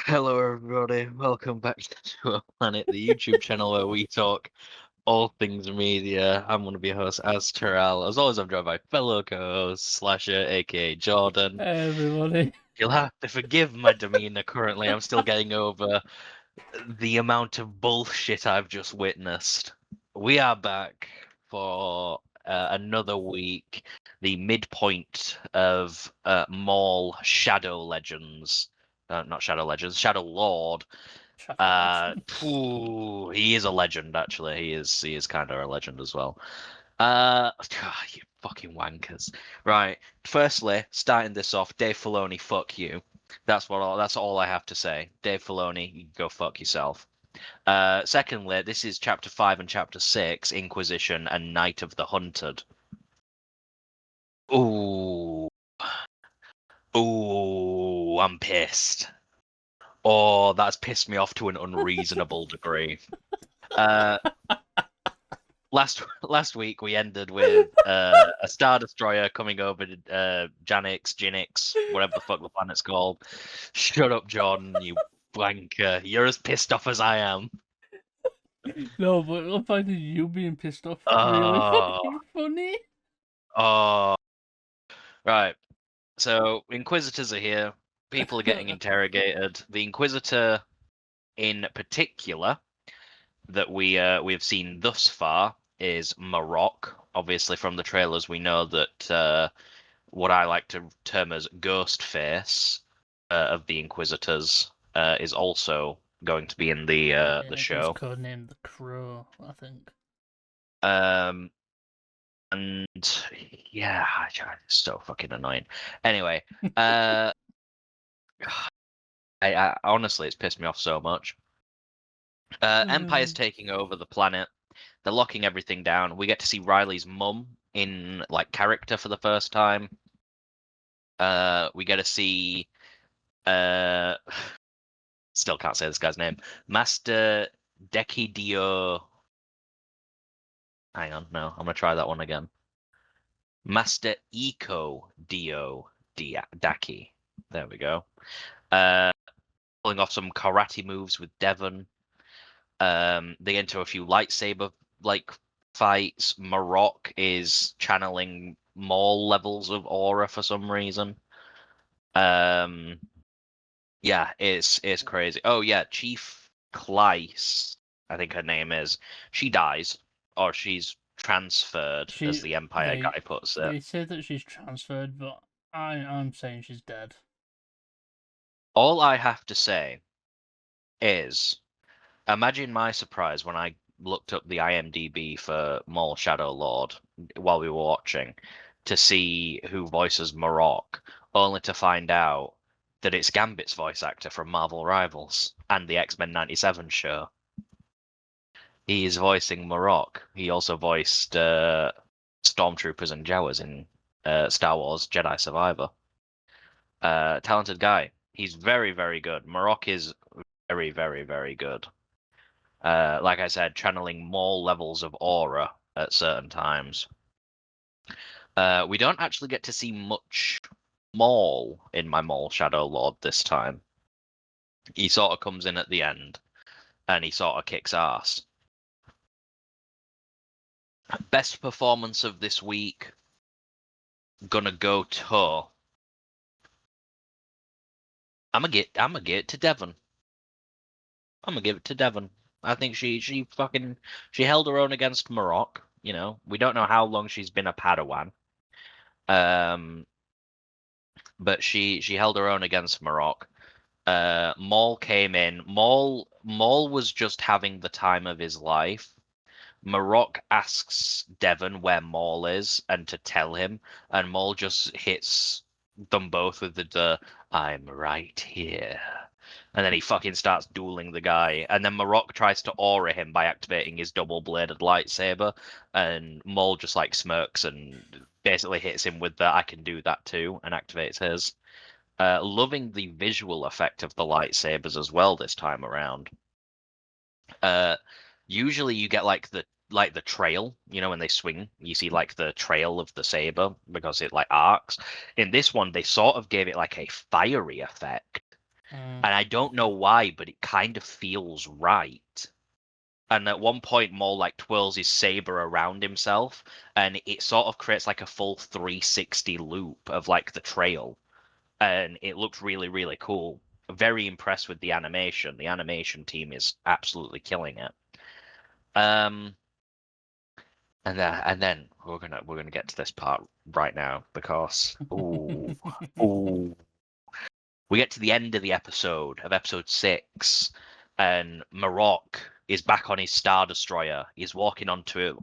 Hello, everybody. Welcome back to our Planet, the YouTube channel where we talk all things media. I'm one of your hosts, Azteral. As always, I'm joined by fellow co-host Slasher, aka Jordan. Hey everybody. You'll have to forgive my demeanor currently. I'm still getting over the amount of bullshit I've just witnessed. We are back for another week, the midpoint of Maul Shadow Legends. Not Shadow Legends, Shadow Lord. He is a legend, actually. He is kind of a legend as well. You fucking wankers. Right. Firstly, starting this off, Dave Filoni, fuck you. That's all I have to say. Dave Filoni, you go fuck yourself. Secondly, this is chapter 5 and chapter 6, Inquisition and Night of the Hunted. Ooh. Ooh, I'm pissed. Oh, that's pissed me off to an unreasonable degree. Last week we ended with a Star Destroyer coming over to Jinx, whatever the fuck the planet's called. Shut up, John, you wanker. You're as pissed off as I am. No, but I find you being pissed off really Oh, fucking funny. oh. Right. So Inquisitors are here. People are getting interrogated. The Inquisitor, in particular, that we've seen thus far is Marok. Obviously, from the trailers, we know that what I like to term as Ghostface of the Inquisitors is also going to be in the He's show. codenamed the Crow, I think. And yeah, it's so fucking annoying. Anyway, I honestly, it's pissed me off so much. Empire's taking over the planet. They're locking everything down. We get to see Riley's mum in like character for the first time. We get to see still can't say this guy's name. Master Dekidio. Hang on, no, I'm gonna try that one again. Master Eco Dio Daki. There we go. Pulling off some karate moves with Devon. They get into a few lightsaber like fights. Marok is channeling Maul levels of aura for some reason. Yeah, it's crazy. Oh yeah, Chief Kleiss, I think her name is. She dies, or she's transferred, as the Empire guy puts it. They say that she's transferred, but I'm saying she's dead. All I have to say is, imagine my surprise when I looked up the IMDb for Maul Shadow Lord while we were watching to see who voices Marok, only to find out that it's Gambit's voice actor from Marvel Rivals and the X-Men 97 show. He is voicing Marok. He also voiced Stormtroopers and Jawas in Star Wars Jedi Survivor. Talented guy. He's very, very good. Marok is very, very, very good. Like I said, channeling more levels of aura at certain times. We don't actually get to see much Maul in my Maul Shadow Lord this time. He sort of comes in at the end, and he sort of kicks ass. Best performance of this week, gonna go to. I'm gonna give it to Devon. I'm gonna give it to Devon. I think she held her own against Marok. You know, we don't know how long she's been a Padawan. But she held her own against Marok. Maul came in. Maul was just having the time of his life. Marok asks Devon where Maul is and to tell him, and Maul just hits them both with the "I'm right here," and then he fucking starts dueling the guy. And then Marok tries to aura him by activating his double-bladed lightsaber, and Maul just like smirks and basically hits him with the "I can do that too" and activates his. Loving the visual effect of the lightsabers as well this time around. Usually you get like the trail, you know, when they swing, you see like the trail of the saber because it like arcs. In this one, they sort of gave it like a fiery effect. Mm. And I don't know why, but it kind of feels right. And at one point, Maul like twirls his saber around himself, and it sort of creates like a full 360 loop of like the trail, and it looked really, really cool. Very impressed with the animation. The animation team is absolutely killing it. Um, and then we're gonna get to this part right now because ooh, we get to the end of the episode of episode 6, and Marok is back on his Star Destroyer. He's walking onto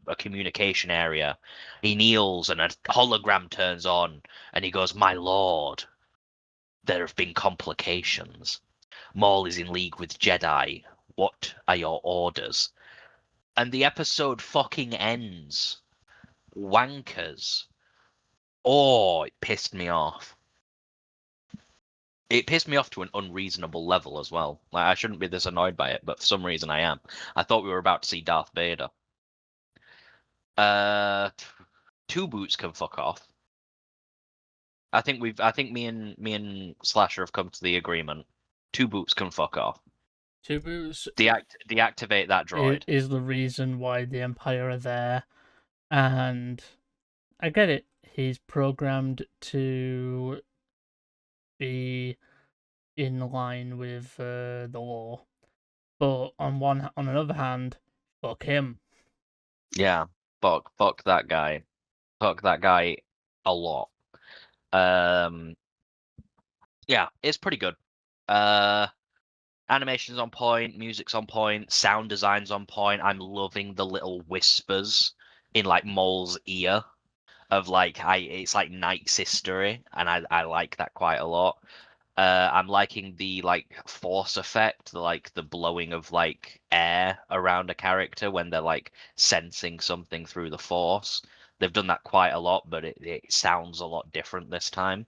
a communication area. He kneels, and a hologram turns on, and he goes, "My lord, there have been complications. Maul is in league with Jedi. What are your orders?" And the episode fucking ends. Wankers. Oh, it pissed me off. It pissed me off to an unreasonable level as well. Like, I shouldn't be this annoyed by it, but for some reason I am. I thought we were about to see Darth Vader. Uh, Two Boots can fuck off. I think me and Slasher have come to the agreement. Two Boots can fuck off. Two Boots Deactivate that droid. is the reason why the Empire are there, and I get it. He's programmed to be in line with the law, but on another hand, fuck him. Yeah, fuck that guy. Fuck that guy a lot. Um, yeah, it's pretty good. Uh, Animation's on point, music's on point, sound design's on point. I'm loving the little whispers in like Maul's ear of like it's like night sistery, and I like that quite a lot. I'm liking the like force effect, like the blowing of like air around a character when they're like sensing something through the force. They've done that quite a lot, but it sounds a lot different this time.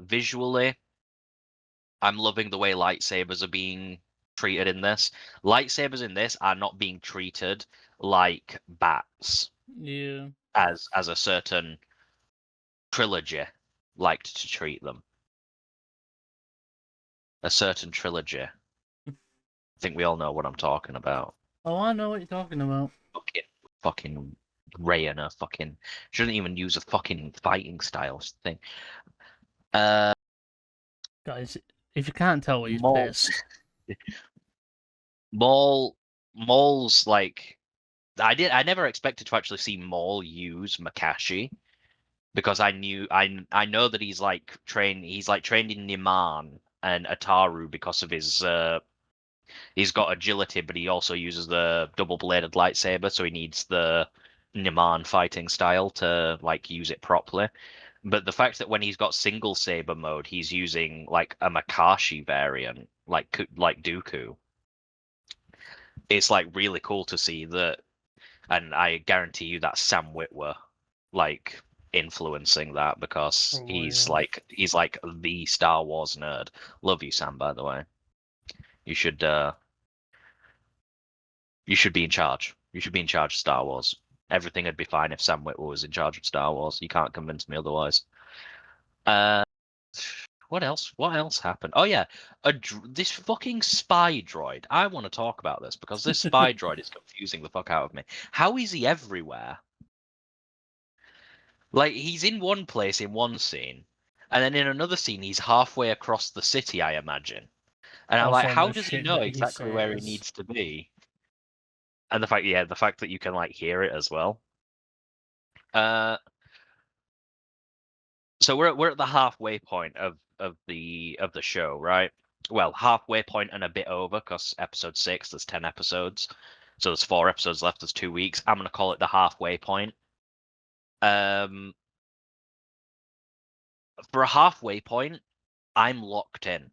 Visually, I'm loving the way lightsabers are being treated in this. Lightsabers in this are not being treated like bats, Yeah. as a certain trilogy liked to treat them. A certain trilogy. I think we all know what I'm talking about. Oh, I know what you're talking about. Fucking Ray and her fucking shouldn't even use a fucking fighting style thing. Uh, Guys, if you can't tell, he's Maul, pissed. Maul, Maul's like I never expected to actually see Maul use Makashi because I know that he's like trained in Niman and Ataru because of his he's got agility, but he also uses the double-bladed lightsaber, so he needs the Niman fighting style to like use it properly. But the fact that when he's got single saber mode, he's using like a Makashi variant, like Dooku. It's like really cool to see that, and I guarantee you that Sam Witwer like influencing that because Probably, he's like the Star Wars nerd. Love you, Sam, by the way. You should you should be in charge. You should be in charge of Star Wars. Everything would be fine if Sam Witwer was in charge of Star Wars. You can't convince me otherwise. Uh, what else? What else happened? Oh yeah, this fucking spy droid. I want to talk about this because this yeah. spy droid is confusing the fuck out of me. How is he everywhere? Like he's in one place in one scene, and then in another scene he's halfway across the city, I imagine. And I'm like, Also, how the does he shit know that he exactly where he says. needs to be? And the fact that you can like hear it as well. Uh, so we're at the halfway point of the show, right? Well, halfway point and a bit over because episode 6, there's 10 episodes, so there's 4 episodes left. There's 2 weeks. I'm gonna call it the halfway point. Um, for a halfway point, I'm locked in.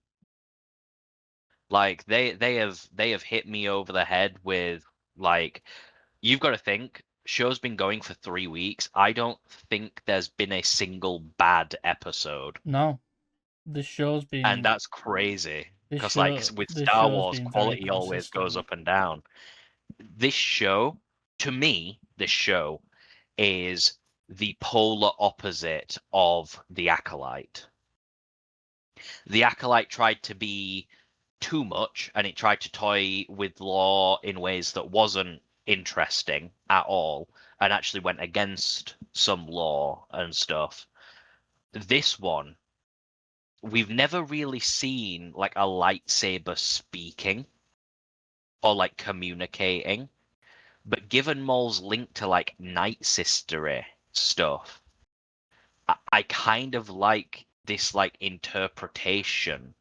Like they have hit me over the head with like you've got to think show's been going for 3 weeks. I don't think there's been a single bad episode, No, this show's and been that's crazy this because like show with this Star show's Wars, been very quality always goes consistent. up and down. This show, to me, this show is the polar opposite of The Acolyte. The Acolyte tried to be too much, and it tried to toy with law in ways that wasn't interesting at all, and actually went against some law and stuff. This one, we've never really seen like a lightsaber speaking or like communicating. But given Maul's link to like Night Sistery stuff, I kind of like this like interpretation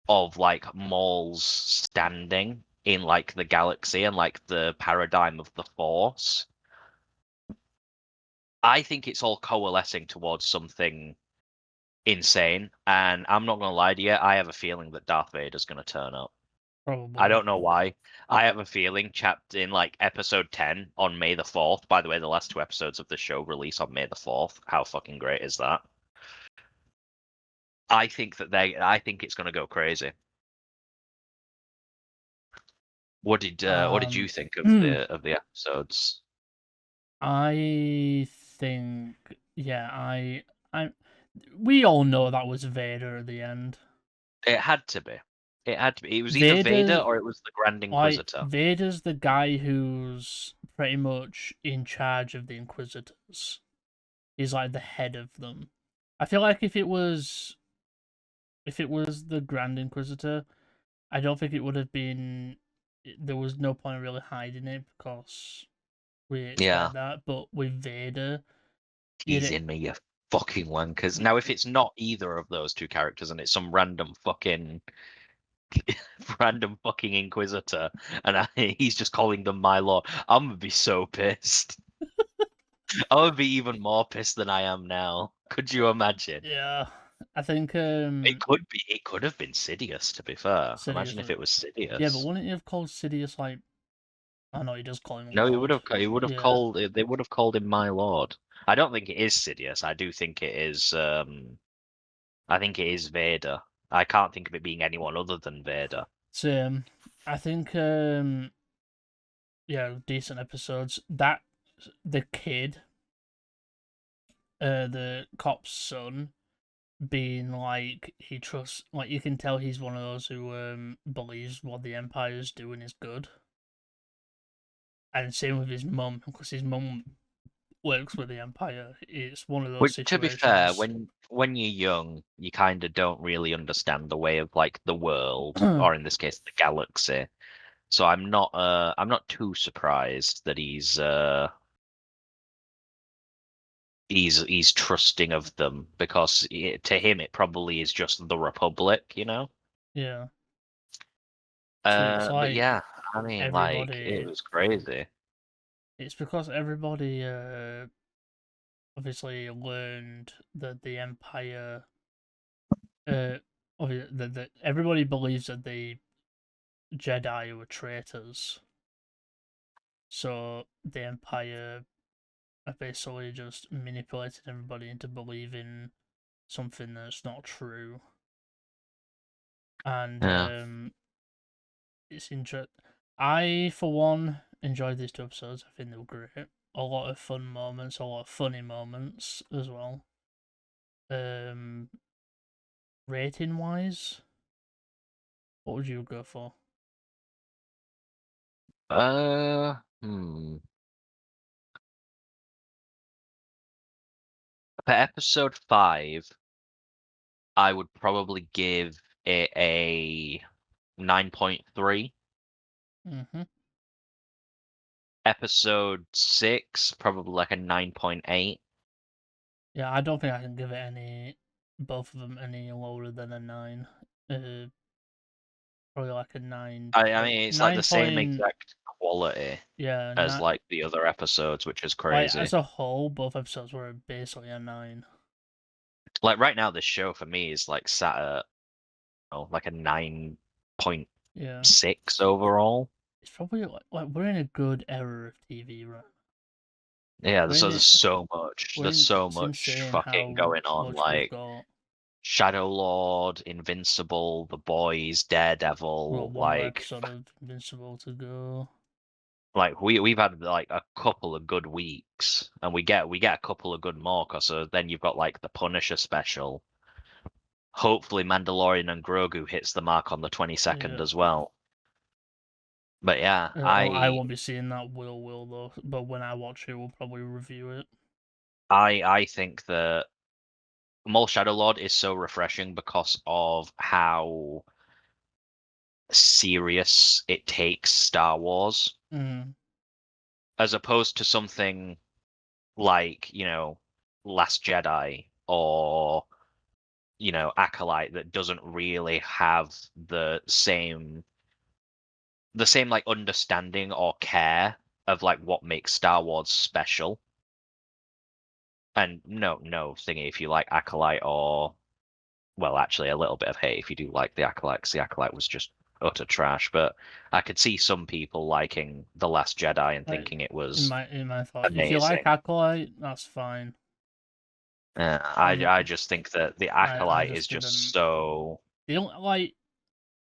of like Maul's standing in like the galaxy and like the paradigm of the Force. I think it's all coalescing towards something insane, and I'm not gonna lie to you, I have a feeling that Darth Vader's gonna turn up. I Probably. don't know why. I have a feeling, chapped in like episode 10 on May the 4th. By the way, the last two episodes of the show release on May the 4th. How fucking great is that? I think it's gonna go crazy. What did you Um, think of the episodes? I think, yeah, I, we all know that was Vader at the end. It had to be. It had to be. It was either Vader Vader, or it was the Grand like Inquisitor. Vader's the guy who's pretty much in charge of the Inquisitors. He's like the head of them. I feel like if it was the Grand Inquisitor, I don't think it would have been. There was no point really hiding it because we Yeah, expect that. But with Vader, he's you in me, you fucking wankers. Now, if it's not either of those two characters and it's some random fucking Inquisitor, and he's just calling them my lord, I'm gonna be so pissed. I'm gonna be even more pissed than I am now. Could you imagine? yeah, I think It could be. It could have been Sidious, to be fair. Sidious Imagine if was. it was Yeah, but Sidious. wouldn't you have called Sidious like? I know he does call him No, he would Lord. have. He would have Yeah, called. They would have called him my lord. I don't think it is Sidious. I do think it is. I think it is Vader. I can't think of it being anyone other than Vader. same. I think yeah, decent episodes. That the kid, the cop's son, being like he trusts, like you can tell he's one of those who believes what the Empire's doing is good. And same with his mum, because his mum works with the Empire. It's one of those Which, to be fair, situations. when you're young, you kind of don't really understand the way of like the world, or in this case, the galaxy. So I'm not too surprised that he's trusting of them because to him it probably is just the Republic, you know. Yeah, so it's But yeah, like I mean, like it everybody. was crazy. It's because everybody obviously learned that the Empire. That everybody believes that the Jedi were traitors. So the Empire have basically just manipulated everybody into believing something that's not true. And Yeah. it's interesting. I, for one, enjoyed these two episodes. I think they were great. A lot of fun moments, a lot of funny moments as well. Um, Rating wise, what would you go for? Uh, hmm. For episode 5, I would probably give it a 9.3. Mm-hmm. Episode 6, probably like a 9.8. Yeah, I don't think I can give it any, both of them any lower than a 9. Uh, Probably like a I mean, it's like the 9 same point, exact quality yeah, as not like the other episodes, which is like crazy. as a whole, both episodes were basically a 9. Like right now, this show for me is like sat at like a 9.6 Yeah, overall. it's probably like we're in a good era of TV, right? Yeah, We're in there's it. so much. There's so It's much insane fucking how going on. much we've Like got. Shadow Lord, Invincible, The Boys, We've got Daredevil. one more episode of Invincible to go. Like we've had like a couple of good weeks, and we get a couple of good more. Cause then you've got like the Punisher special. hopefully Mandalorian and Grogu hits the mark on the 22nd Yeah. as well. But yeah, I won't be seeing that. Will though. But when I watch it, we'll probably review it. I think that Maul Shadow Lord is so refreshing because of how serious it takes Star Wars, Mm. as opposed to something like, Last Jedi or, Acolyte that doesn't really have the same like understanding or care of like what makes Star Wars special. And no thingy if you like Acolyte or, well, actually a little bit of hate if you do like the Acolyte, 'cause the Acolyte was just utter trash. But I could see some people liking The Last Jedi and Like, thinking it in was my thought, if you like amazing. Acolyte, that's fine. I just think that the I Acolyte is just just didn't. so The only, like,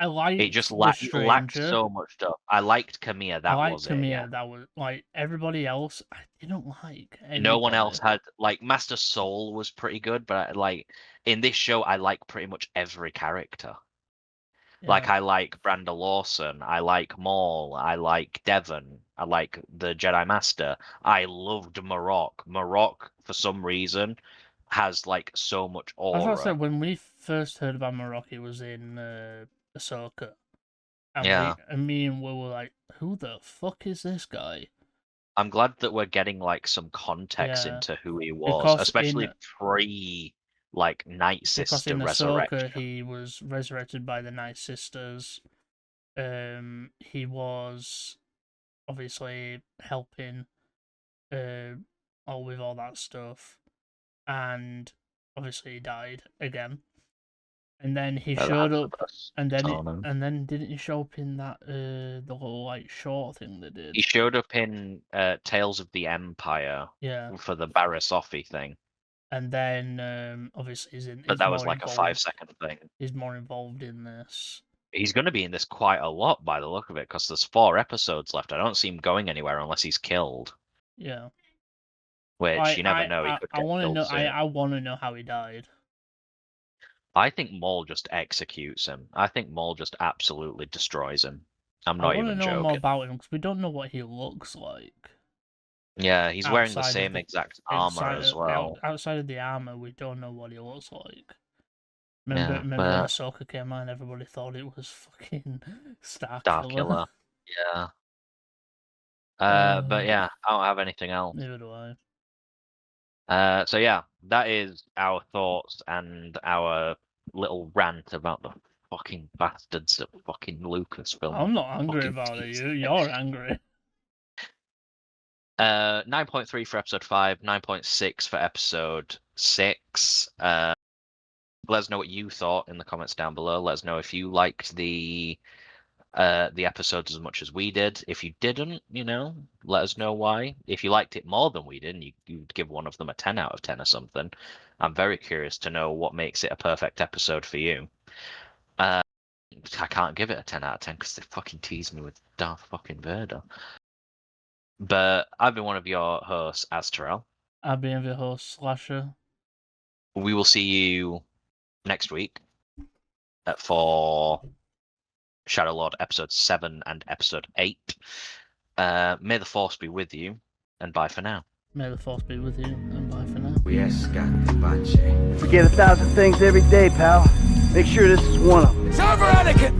I it just liked the it lacked Stranger. so much stuff. I liked Camilla, I that liked was it, yeah. Tamir. That was like everybody else. I didn't like No one anybody. else had like Master Soul was pretty good, but like in this show, I like pretty much every character. Yeah, Like I like Branda Lawson, I like Maul, I like Devon, I like the Jedi Master. I loved Marok. Marok, for some reason, has like so much as I aura. said, when we first heard about Morocco, it was in Ahsoka, and Yeah. me and Will were like, "Who the fuck is this guy?" I'm glad that we're getting like some context Yeah, into who he was, because especially pre like Night in Sister Ahsoka resurrection. he was resurrected by the Night Sisters. He was obviously helping uh all with all that stuff, and obviously he died again. And then he The showed Last of up, Us. Tottenham. and then didn't he show up in that the little like short thing they did? He showed up in Tales of the Empire Yeah, for the Barrisofi thing, and then obviously but that was like a 5 second thing. He's more involved in this. He's going to be in this quite a lot by the look of it, because there's 4 episodes left. I don't see him going anywhere unless he's killed, Yeah, which you never know. He could I get want to killed know. soon. I want to know how he died. I think Maul just executes him. I think Maul just absolutely destroys him. I'm I not want to even know more joking. about him because we don't know what he looks like Yeah, he's wearing the outside of same the exact armor as well. outside of the armor. We don't know what he looks like. Yeah, Remember when but Ahsoka came out and everybody thought it was fucking Starkiller? Darkula. Yeah. But uh, yeah, I don't have anything else. Neither do I. So yeah, that is our thoughts and our little rant about the fucking bastards at fucking Lucasfilm. I'm not angry Fucking about it. piece. You're angry. 9.3 for episode 5, 9.6 for episode 6. Let us know what you thought in the comments down below. Let us know if you liked the episodes as much as we did. If you didn't, let us know why. If you liked it more than we did, and you'd give one of them a 10 out of 10 or something, I'm very curious to know what makes it a perfect episode for you. I can't give it a 10 out of 10 because they fucking teased me with Darth fucking Vader. But I've been one of your hosts, Azterel. I've been the host, Slasher. We will see you next week for Shadow Lord episode 7 and episode 8. May the Force be with you, and bye for now. May the Force be with you, and bye for now. We forget 1,000 things every day, pal. Make sure this is one of them. Server etiquette!